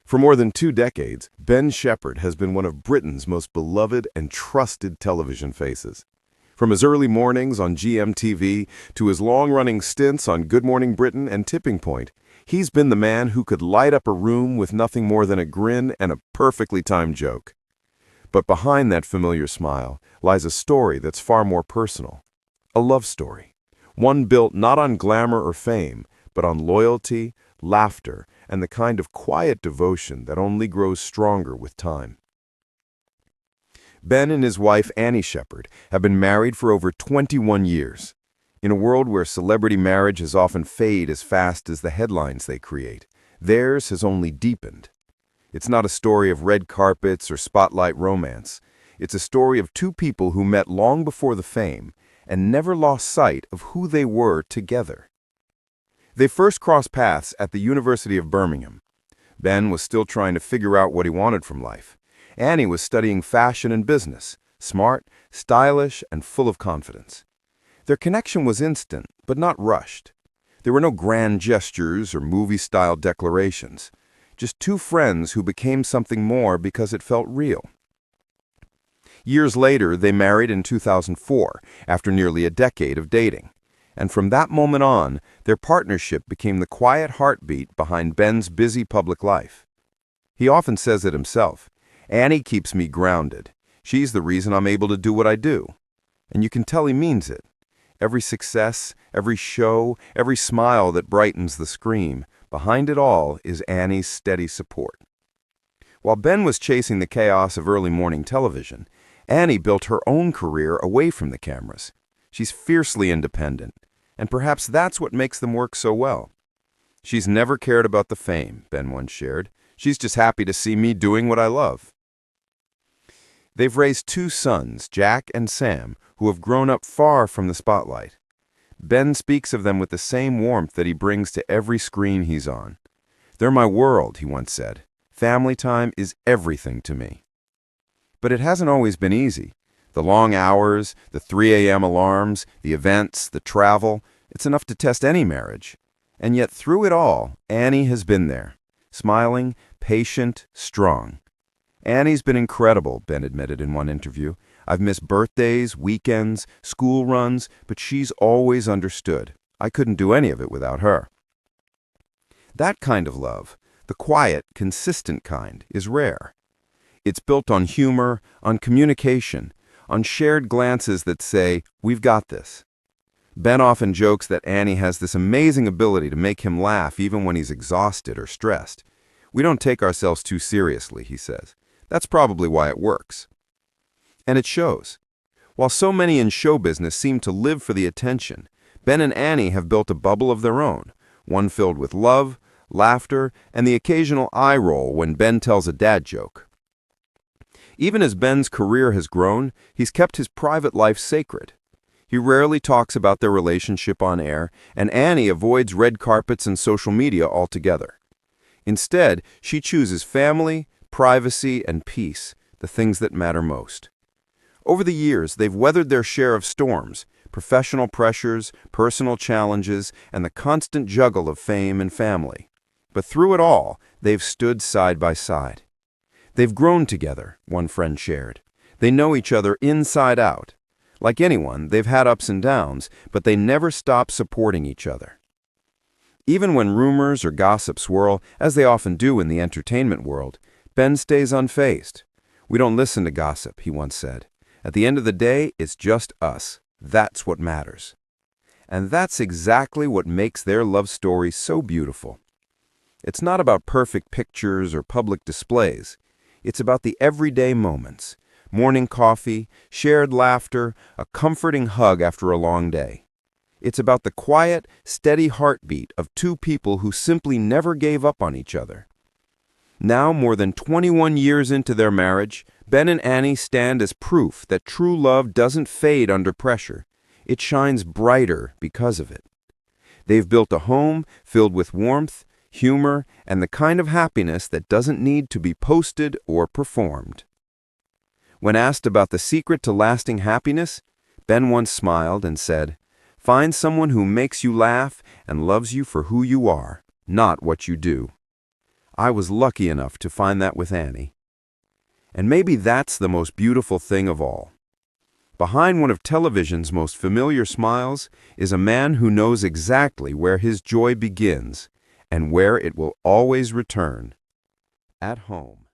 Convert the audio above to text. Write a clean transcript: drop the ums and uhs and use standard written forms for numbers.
For more than 2 decades, Ben Shephard has been one of Britain's most beloved and trusted television faces. From his early mornings on GMTV to his long-running stints on Good Morning Britain and Tipping Point, he's been the man who could light up a room with nothing more than a grin and a perfectly timed joke. But behind that familiar smile lies a story that's far more personal. A love story. One built not on glamour or fame, but on loyalty, laughter, and the kind of quiet devotion that only grows stronger with time. Ben and his wife, Annie Shephard, have been married for over 21 years. In a world where celebrity marriages often fade as fast as the headlines they create, theirs has only deepened. It's not a story of red carpets or spotlight romance. It's a story of two people who met long before the fame and never lost sight of who they were together. They first crossed paths at the University of Birmingham. Ben was still trying to figure out what he wanted from life. Annie was studying fashion and business, smart, stylish, and full of confidence. Their connection was instant, but not rushed. There were no grand gestures or movie-style declarations, just two friends who became something more because it felt real. Years later, they married in 2004, after nearly a decade of dating. And from that moment on, their partnership became the quiet heartbeat behind Ben's busy public life. He often says it himself, "Annie keeps me grounded. She's the reason I'm able to do what I do." And you can tell he means it. Every success, every show, every smile that brightens the screen, behind it all is Annie's steady support. While Ben was chasing the chaos of early morning television, Annie built her own career away from the cameras. She's fiercely independent, and perhaps that's what makes them work so well. "She's never cared about the fame," Ben once shared. "She's just happy to see me doing what I love." They've raised two sons, Jack and Sam, who have grown up far from the spotlight. Ben speaks of them with the same warmth that he brings to every screen he's on. "They're my world," he once said. "Family time is everything to me." But it hasn't always been easy. The long hours, the 3 a.m. alarms, the events, the travel, it's enough to test any marriage. And yet through it all, Annie has been there, smiling, patient, strong. "Annie's been incredible," Ben admitted in one interview. "I've missed birthdays, weekends, school runs, but she's always understood. I couldn't do any of it without her." That kind of love, the quiet, consistent kind, is rare. It's built on humor, on communication, on shared glances that say, "We've got this." Ben often jokes that Annie has this amazing ability to make him laugh even when he's exhausted or stressed. "We don't take ourselves too seriously," he says. "That's probably why it works." And it shows. While so many in show business seem to live for the attention, Ben and Annie have built a bubble of their own, one filled with love, laughter, and the occasional eye roll when Ben tells a dad joke. Even as Ben's career has grown, he's kept his private life sacred. He rarely talks about their relationship on air, and Annie avoids red carpets and social media altogether. Instead, she chooses family, privacy, and peace, the things that matter most. Over the years, they've weathered their share of storms, professional pressures, personal challenges, and the constant juggle of fame and family. But through it all, they've stood side by side. They've grown together, one friend shared. They know each other inside out. Like anyone, they've had ups and downs, but they never stop supporting each other. Even when rumors or gossip swirl, as they often do in the entertainment world, Ben stays unfazed. "We don't listen to gossip," he once said. "At the end of the day, it's just us. That's what matters." And that's exactly what makes their love story so beautiful. It's not about perfect pictures or public displays. It's about the everyday moments, morning coffee, shared laughter, a comforting hug after a long day. It's about the quiet, steady heartbeat of two people who simply never gave up on each other. Now, more than 21 years into their marriage, Ben and Annie stand as proof that true love doesn't fade under pressure. It shines brighter because of it. They've built a home filled with warmth, humor, and the kind of happiness that doesn't need to be posted or performed. When asked about the secret to lasting happiness, Ben once smiled and said, "Find someone who makes you laugh and loves you for who you are, not what you do." I was lucky enough to find that with Annie. And maybe that's the most beautiful thing of all. Behind one of television's most familiar smiles is a man who knows exactly where his joy begins and where it will always return: at home.